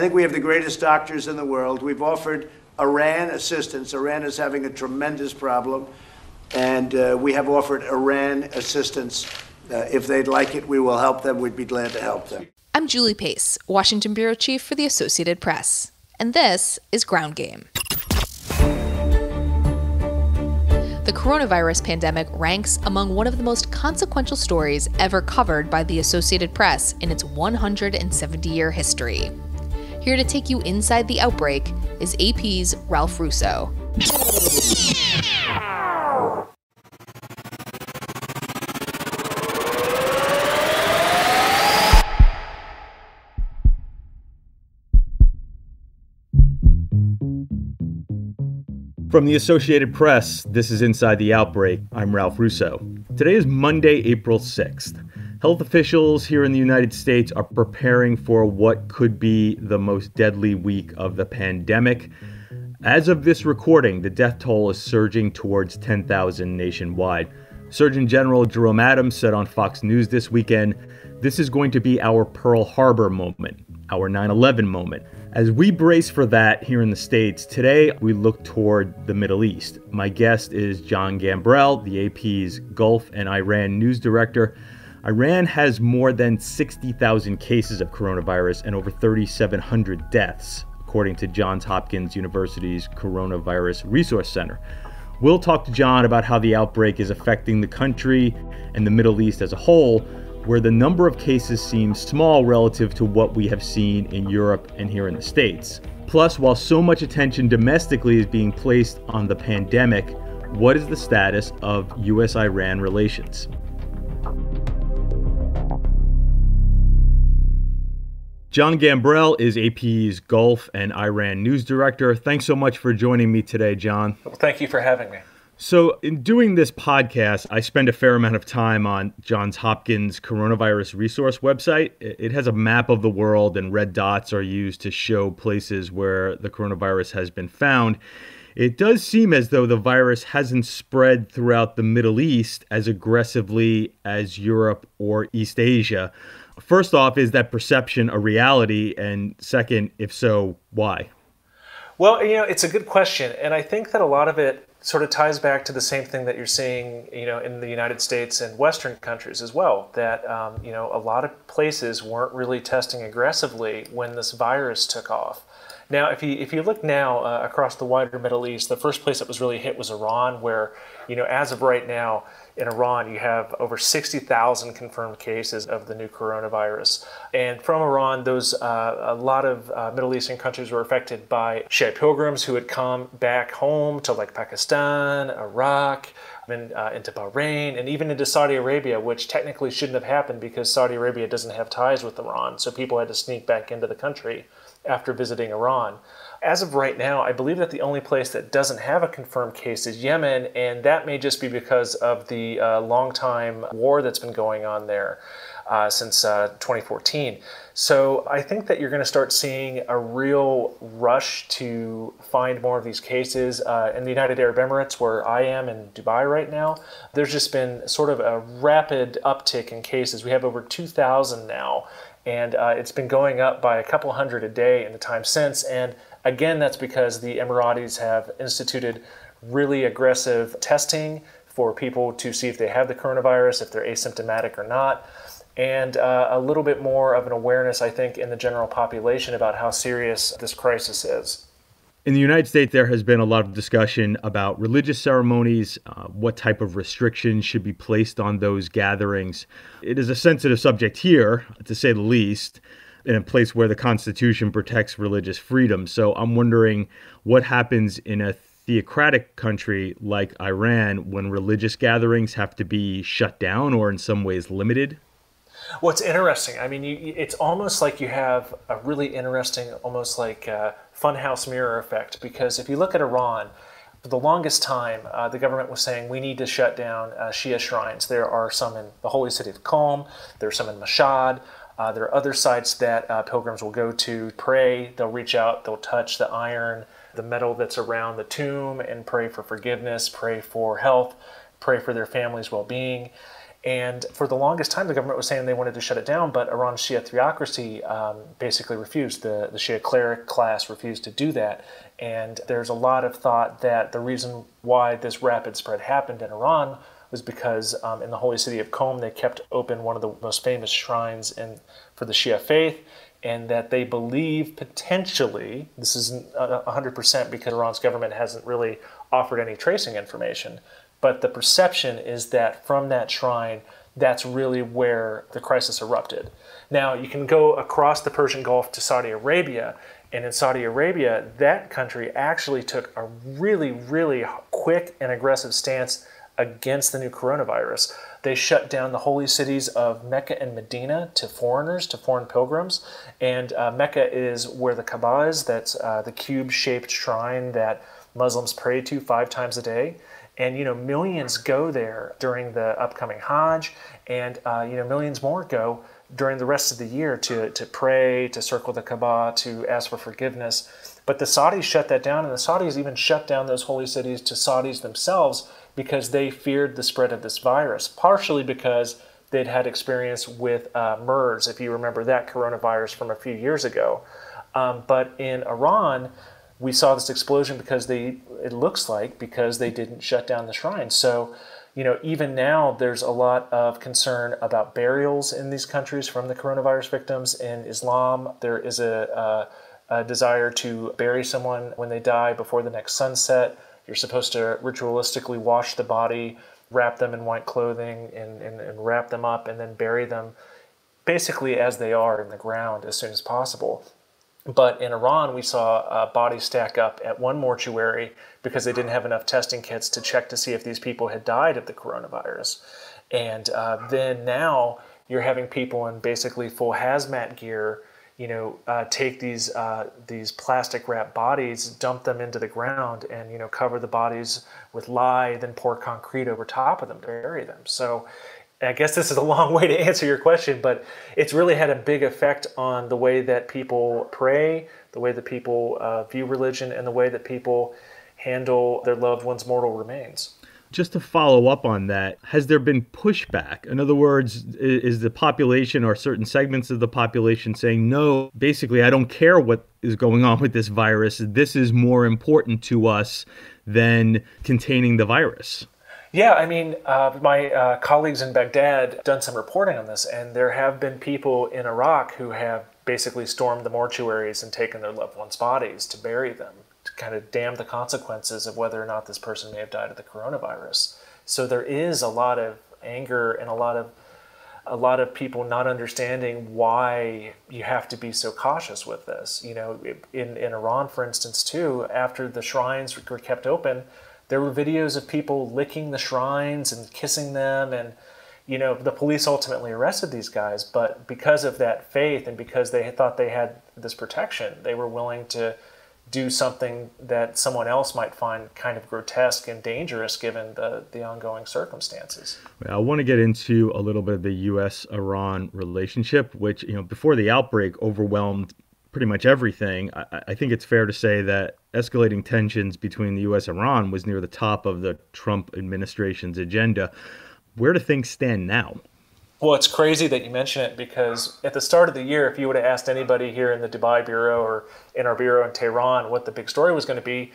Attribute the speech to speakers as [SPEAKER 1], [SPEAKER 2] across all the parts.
[SPEAKER 1] I think we have the greatest doctors in the world. We've offered Iran assistance. Iran is having a tremendous problem, and we have offered Iran assistance. If they'd like it, we will help them. We'd be glad to help them.
[SPEAKER 2] I'm Julie Pace, Washington Bureau Chief for the Associated Press, and this is Ground Game. The coronavirus pandemic ranks among one of the most consequential stories ever covered by the Associated Press in its 170-year history. Here to take you inside the outbreak is AP's Ralph Russo.
[SPEAKER 3] From the Associated Press, this is Inside the Outbreak. I'm Ralph Russo. Today is Monday, April 6th. Health officials here in the United States are preparing for what could be the most deadly week of the pandemic. As of this recording, the death toll is surging towards 10,000 nationwide. Surgeon General Jerome Adams said on Fox News this weekend, "This is going to be our Pearl Harbor moment, our 9/11 moment." As we brace for that here in the States, today we look toward the Middle East. My guest is Jon Gambrell, the AP's Gulf and Iran news director. Iran has more than 60,000 cases of coronavirus and over 3,700 deaths, according to Johns Hopkins University's Coronavirus Resource Center. We'll talk to Jon about how the outbreak is affecting the country and the Middle East as a whole, where the number of cases seems small relative to what we have seen in Europe and here in the States. Plus, while so much attention domestically is being placed on the pandemic, what is the status of U.S.-Iran relations? Jon Gambrell is AP's Gulf and Iran news director. Thanks so much for joining me today, Jon.
[SPEAKER 4] Well, thank you for having me.
[SPEAKER 3] So in doing this podcast, I spend a fair amount of time on Johns Hopkins Coronavirus Resource website. It has a map of the world, and red dots are used to show places where the coronavirus has been found. It does seem as though the virus hasn't spread throughout the Middle East as aggressively as Europe or East Asia. First off, is that perception a reality? And second, if so, why?
[SPEAKER 4] Well, it's a good question. And I think that a lot of it sort of ties back to the same thing that you're seeing, in the United States and Western countries as well, that, a lot of places weren't really testing aggressively when this virus took off. Now, if you look now across the wider Middle East, the first place that was really hit was Iran, where, as of right now in Iran, you have over 60,000 confirmed cases of the new coronavirus. And from Iran, a lot of Middle Eastern countries were affected by Shia pilgrims who had come back home to like Pakistan, Iraq, into Bahrain, and even into Saudi Arabia, which technically shouldn't have happened because Saudi Arabia doesn't have ties with Iran. So people had to sneak back into the country after visiting Iran. As of right now, I believe that the only place that doesn't have a confirmed case is Yemen, and that may just be because of the long-time war that's been going on there since 2014. So I think that you're going to start seeing a real rush to find more of these cases. In the United Arab Emirates, where I am in Dubai right now, there's just been sort of a rapid uptick in cases. We have over 2,000 now, and it's been going up by a couple hundred a day in the time since. And again, that's because the Emiratis have instituted really aggressive testing for people to see if they have the coronavirus, if they're asymptomatic or not, and a little bit more of an awareness, I think, in the general population about how serious this crisis is.
[SPEAKER 3] In the United States, there has been a lot of discussion about religious ceremonies, what type of restrictions should be placed on those gatherings. It is a sensitive subject here, to say the least, in a place where the Constitution protects religious freedom. So I'm wondering what happens in a theocratic country like Iran when religious gatherings have to be shut down or in some ways limited?
[SPEAKER 4] Well, it's interesting. I mean, it's almost like you have a really interesting, almost like funhouse mirror effect, because if you look at Iran, for the longest time, the government was saying we need to shut down Shia shrines. There are some in the holy city of Qom, there are some in Mashhad, there are other sites that pilgrims will go to pray. They'll reach out, they'll touch the iron, the metal that's around the tomb, and pray for forgiveness, pray for health, pray for their family's well-being. And for the longest time, the government was saying they wanted to shut it down, but Iran's Shia theocracy basically refused. The Shia cleric class refused to do that. And there's a lot of thought that the reason why this rapid spread happened in Iran was because in the holy city of Qom, they kept open one of the most famous shrines for the Shia faith, and that they believe potentially, this isn't 100% because Iran's government hasn't really offered any tracing information, but the perception is that from that shrine, that's really where the crisis erupted. Now, you can go across the Persian Gulf to Saudi Arabia, and in Saudi Arabia, that country actually took a really, really quick and aggressive stance against the new coronavirus. They shut down the holy cities of Mecca and Medina to foreigners, to foreign pilgrims. And Mecca is where the Kaaba is. That's the cube-shaped shrine that Muslims pray to 5 times a day. And, millions go there during the upcoming Hajj, and, millions more go during the rest of the year to pray, to circle the Kaaba, to ask for forgiveness. But the Saudis shut that down, and the Saudis even shut down those holy cities to Saudis themselves because they feared the spread of this virus, partially because they'd had experience with MERS, if you remember that coronavirus from a few years ago. But in Iran, we saw this explosion because it looks like because they didn't shut down the shrine. So, even now there's a lot of concern about burials in these countries from the coronavirus victims. In Islam, there is a desire to bury someone when they die before the next sunset. You're supposed to ritualistically wash the body, wrap them in white clothing, and wrap them up, and then bury them basically as they are in the ground as soon as possible. But in Iran, we saw bodies stack up at one mortuary because they didn't have enough testing kits to check to see if these people had died of the coronavirus. And then now you're having people in basically full hazmat gear, take these plastic wrapped bodies, dump them into the ground, and cover the bodies with lye, then pour concrete over top of them to bury them. So I guess this is a long way to answer your question, but it's really had a big effect on the way that people pray, the way that people view religion, and the way that people handle their loved ones' mortal remains.
[SPEAKER 3] Just to follow up on that, has there been pushback? In other words, is the population or certain segments of the population saying, no, basically, I don't care what is going on with this virus. This is more important to us than containing the virus?
[SPEAKER 4] Yeah, I mean, my colleagues in Baghdad done some reporting on this, and there have been people in Iraq who have basically stormed the mortuaries and taken their loved ones' bodies to bury them, to kind of damn the consequences of whether or not this person may have died of the coronavirus. So there is a lot of anger and a lot of people not understanding why you have to be so cautious with this. In Iran, for instance, too, after the shrines were kept open, there were videos of people licking the shrines and kissing them, and the police ultimately arrested these guys. But because of that faith and because they thought they had this protection, they were willing to do something that someone else might find kind of grotesque and dangerous given the ongoing circumstances.
[SPEAKER 3] I want to get into a little bit of the U.S.-Iran relationship, which before the outbreak overwhelmed pretty much everything. I think it's fair to say that escalating tensions between the U.S. and Iran was near the top of the Trump administration's agenda. Where do things stand now?
[SPEAKER 4] Well, it's crazy that you mention it because at the start of the year, if you would have asked anybody here in the Dubai Bureau or in our bureau in Tehran what the big story was going to be,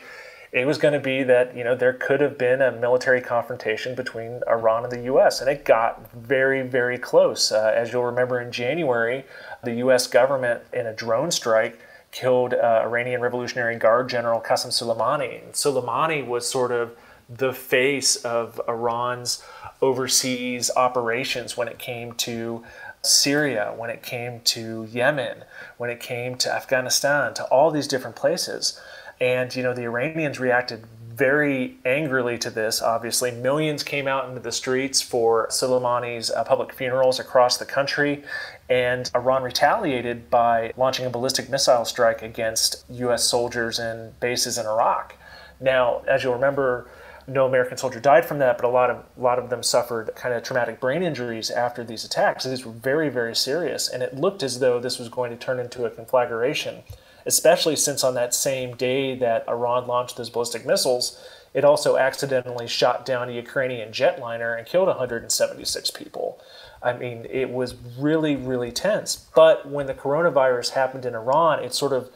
[SPEAKER 4] it was going to be that there could have been a military confrontation between Iran and the U.S., and it got very, very close. As you'll remember, in January, the U.S. government, in a drone strike, killed Iranian Revolutionary Guard General Qasem Soleimani. And Soleimani was sort of the face of Iran's overseas operations when it came to Syria, when it came to Yemen, when it came to Afghanistan, to all these different places. And, the Iranians reacted very angrily to this, obviously. Millions came out into the streets for Soleimani's public funerals across the country, and Iran retaliated by launching a ballistic missile strike against U.S. soldiers and bases in Iraq. Now, as you'll remember, no American soldier died from that, but a lot of them suffered kind of traumatic brain injuries after these attacks. So these were very, very serious, and it looked as though this was going to turn into a conflagration, especially since on that same day that Iran launched those ballistic missiles, it also accidentally shot down a Ukrainian jetliner and killed 176 people. I mean, it was really, really tense. But when the coronavirus happened in Iran, it sort of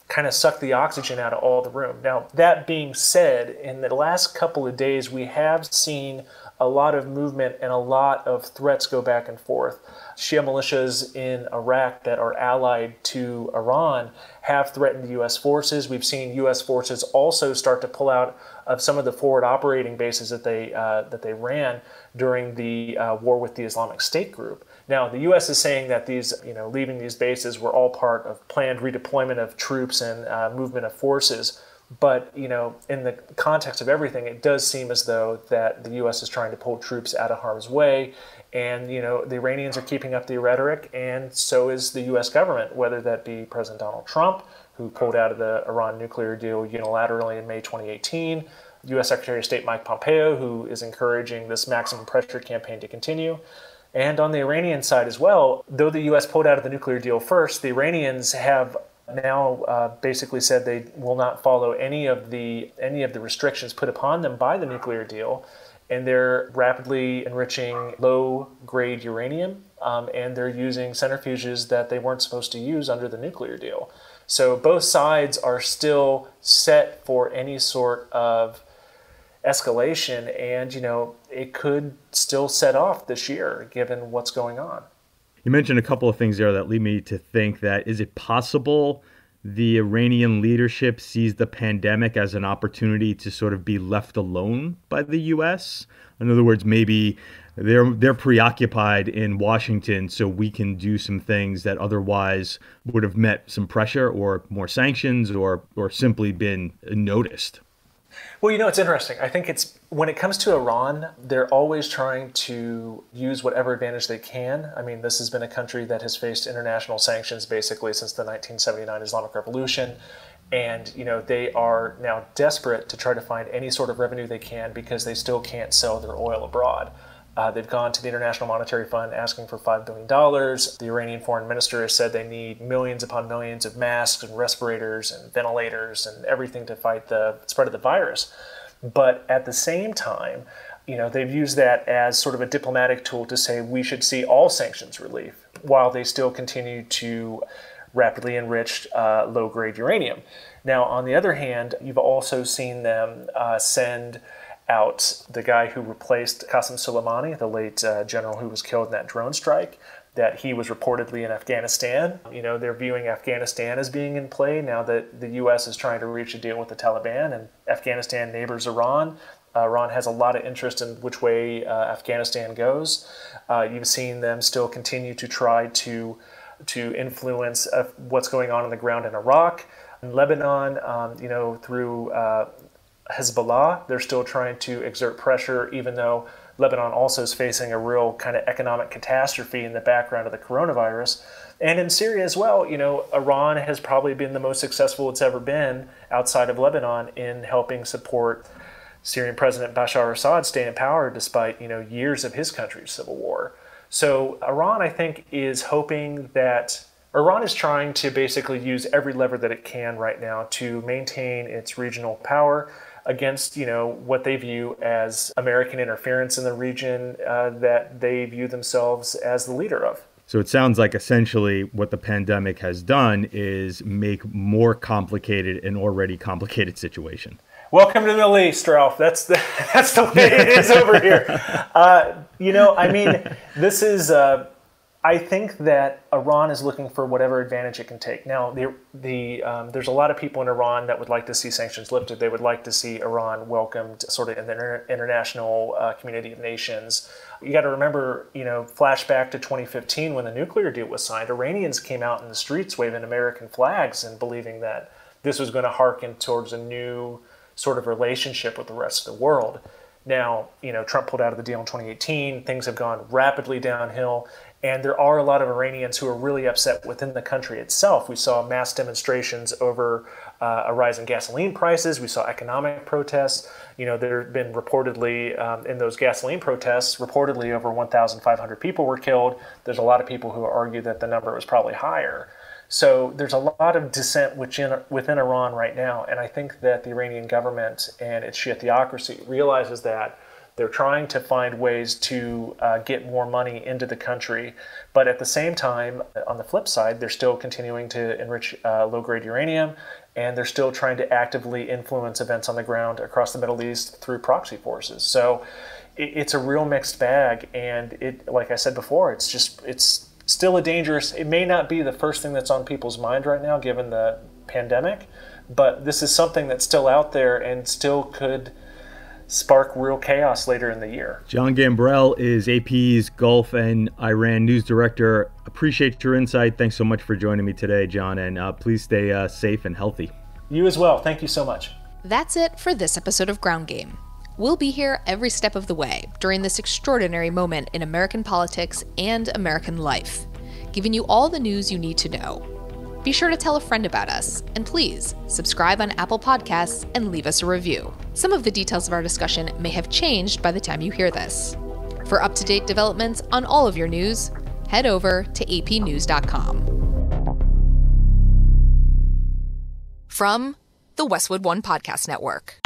[SPEAKER 4] kind of sucked the oxygen out of all the room. Now, that being said, in the last couple of days, we have seen a lot of movement and a lot of threats go back and forth. Shia militias in Iraq that are allied to Iran have threatened U.S. forces. We've seen U.S. forces also start to pull out of some of the forward operating bases that they ran during the war with the Islamic State group. Now, the U.S. is saying that these, leaving these bases were all part of planned redeployment of troops and movement of forces. But, in the context of everything, it does seem as though that the U.S. is trying to pull troops out of harm's way. And, the Iranians are keeping up the rhetoric, and so is the U.S. government, whether that be President Donald Trump, who pulled out of the Iran nuclear deal unilaterally in May 2018, U.S. Secretary of State Mike Pompeo, who is encouraging this maximum pressure campaign to continue. And on the Iranian side as well, though the U.S. pulled out of the nuclear deal first, the Iranians have now basically said they will not follow any of the restrictions put upon them by the nuclear deal, and they're rapidly enriching low-grade uranium, and they're using centrifuges that they weren't supposed to use under the nuclear deal. So both sides are still set for any sort of escalation, and it could still set off this year given what's going on.
[SPEAKER 3] You mentioned a couple of things there that lead me to think that, is it possible the Iranian leadership sees the pandemic as an opportunity to sort of be left alone by the U.S.? In other words, maybe they're preoccupied in Washington, so we can do some things that otherwise would have met some pressure or more sanctions or simply been noticed.
[SPEAKER 4] Well, it's interesting. I think when it comes to Iran, they're always trying to use whatever advantage they can. I mean, this has been a country that has faced international sanctions basically since the 1979 Islamic Revolution. And, they are now desperate to try to find any sort of revenue they can because they still can't sell their oil abroad. They've gone to the International Monetary Fund asking for $5 billion. The Iranian foreign minister has said they need millions upon millions of masks and respirators and ventilators and everything to fight the spread of the virus. But at the same time, they've used that as sort of a diplomatic tool to say we should see all sanctions relief while they still continue to rapidly enrich low-grade uranium. Now, on the other hand, you've also seen them send out the guy who replaced Qasem Soleimani, the late general who was killed in that drone strike, that he was reportedly in Afghanistan. They're viewing Afghanistan as being in play now that the U.S. is trying to reach a deal with the Taliban, and Afghanistan neighbors Iran. Iran has a lot of interest in which way Afghanistan goes. You've seen them still continue to try to influence what's going on the ground in Iraq. In Lebanon, through Hezbollah, they're still trying to exert pressure, even though Lebanon also is facing a real kind of economic catastrophe in the background of the coronavirus. And in Syria as well, Iran has probably been the most successful it's ever been outside of Lebanon in helping support Syrian President Bashar al-Assad stay in power despite, years of his country's civil war. So Iran, I think, is trying to basically use every lever that it can right now to maintain its regional power against, what they view as American interference in the region that they view themselves as the leader of.
[SPEAKER 3] So it sounds like essentially what the pandemic has done is make more complicated an already complicated situation.
[SPEAKER 4] Welcome to the Middle East, Ralph. That's the way it is over here. This is. I think that Iran is looking for whatever advantage it can take. Now, there's a lot of people in Iran that would like to see sanctions lifted. They would like to see Iran welcomed sort of in the international community of nations. You got to remember, flashback to 2015 when the nuclear deal was signed, Iranians came out in the streets waving American flags and believing that this was going to hearken towards a new sort of relationship with the rest of the world. Now, Trump pulled out of the deal in 2018. Things have gone rapidly downhill. And there are a lot of Iranians who are really upset within the country itself. We saw mass demonstrations over a rise in gasoline prices. We saw economic protests. There have been reportedly, in those gasoline protests, reportedly over 1,500 people were killed. There's a lot of people who argue that the number was probably higher. So there's a lot of dissent within Iran right now, and I think that the Iranian government and its Shia theocracy realizes that. They're trying to find ways to get more money into the country. But at the same time, on the flip side, they're still continuing to enrich low-grade uranium, and they're still trying to actively influence events on the ground across the Middle East through proxy forces. So it's a real mixed bag. And like I said before, it's still a dangerous, it may not be the first thing that's on people's mind right now, given the pandemic, but this is something that's still out there and still could spark real chaos later in the year.
[SPEAKER 3] Jon Gambrell is AP's Gulf and Iran news director. Appreciate your insight. Thanks so much for joining me today, Jon, and please stay safe and healthy.
[SPEAKER 4] You as well. Thank you so much.
[SPEAKER 2] That's it for this episode of Ground Game. We'll be here every step of the way during this extraordinary moment in American politics and American life, giving you all the news you need to know. Be sure to tell a friend about us, and please subscribe on Apple Podcasts and leave us a review. Some of the details of our discussion may have changed by the time you hear this. For up-to-date developments on all of your news, head over to apnews.com. From the Westwood One Podcast Network.